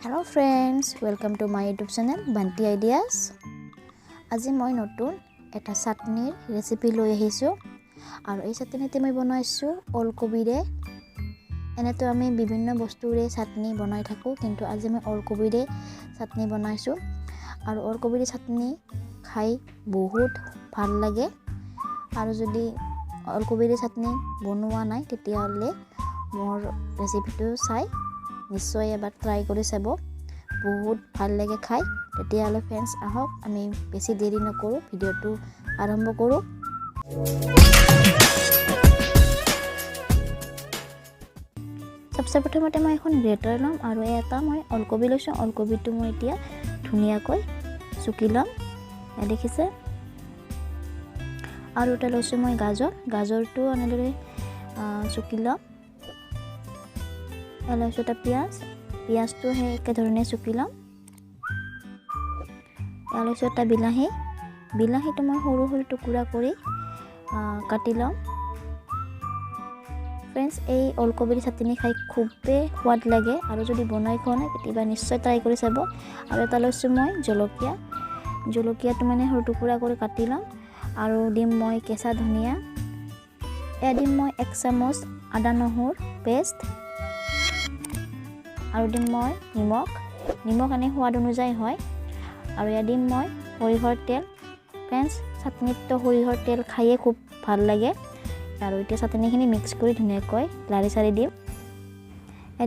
Hello friends, welcome to my YouTube channel Banti Ideas. আজি মই নতুন এটা চাটনিৰ ৰেচিপি লৈ আহিছো আৰু এই চাটনিতে মই বনাইছো ওলকবিৰে। এনেতো আমি বিভিন্ন বস্তুৰে চাটনি বনাই থাকো, কিন্তু আজি মই ওলকবিৰে চাটনি বনাইছো আৰু ওলকবিৰে চাটনি খাই বহুত ভাল লাগে। আৰু যদি ওলকবিৰে চাটনি বনোৱা নাই তেতিয়াহ'লে মোৰ ৰেচিপিটো চাই নিশ্চয় এবাৰ ট্ৰাই কৰি চাব, বহুত ভাল লাগে খাই। তেতিয়াহ'লে ফ্ৰেণ্ডছ আহক আমি বেছি দেৰি নকৰোঁ, ভিডিঅ'টো আৰম্ভ কৰোঁ। সবচে প্ৰথমতে মই এখন গ্ৰেটাৰ ল'ম আৰু এটা মই ওলকবি লৈছোঁ। ওলকবিটো মই এতিয়া ধুনীয়াকৈ চুকি ল'ম, দেখিছে। আৰু এটা লৈছোঁ মই গাজৰটো এনেদৰে চুকি ল'ম। লৈছোঁ এটা পিঁয়াজটো সেই একেধৰণে চুকি ল'ম। লৈছোঁ এটা বিলাহীটো মই সৰু সৰু টুকুৰা কৰি কাটি ল'ম। ফ্ৰেণ্ডছ, এই ওলকবিৰ চাটনি খাই খুবেই সোৱাদ লাগে আৰু যদি বনাই খোৱা নাই কেতিয়াবা নিশ্চয় ট্ৰাই কৰি চাব। আৰু এটা লৈছোঁ মই জলকীয়াটো মানে সৰু টুকুৰা কৰি কাটি ল'ম। আৰু দিম মই কেঁচা ধনিয়া, দিম মই 1 চামুচ আদা নহৰু পেষ্ট, আৰু দিম মই নিমখ এনে সোৱাদ অনুযায়ী হয়। আৰু দিম মই সৰিয়হৰ তেল। ফ্ৰেণ্ডছ, চাটনিততো সৰিয়হৰ তেল খায়ে খুব ভাল লাগে। আৰু এতিয়া চাটনিখিনি মিক্স কৰি ধুনীয়াকৈ লাৰি চাৰি দিম।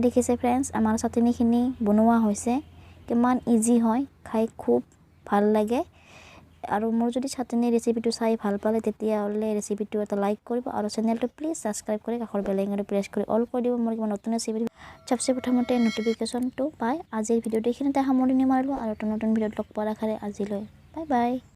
দেখিছে ফ্ৰেণ্ডছ, আমাৰ চাটনিখিনি বনোৱা হৈছে। কিমান ইজি হয়, খাই খুব ভাল লাগে। আৰু মোৰ যদি চাটনি ৰেচিপিটো চাই ভাল পালে তেতিয়াহ'লে ৰেচিপিটো এটা লাইক কৰিব আৰু চেনেলটো প্লিজ ছাবস্ক্ৰাইব কৰি কাষৰ বেল আইকনটো প্ৰেছ কৰি অল কৰি দিব। মোৰ কিবা নতুন ৰেচিপি সবচে প্ৰথমতে নটিফিকেশ্যনটো পাই আজিৰ ভিডিঅ'টো এইখিনিতে সামৰণি মাৰিলোঁ আৰু নতুন ভিডিঅ'ত লগ পোৱাৰ আশাৰে আজিলৈ বাই বাই।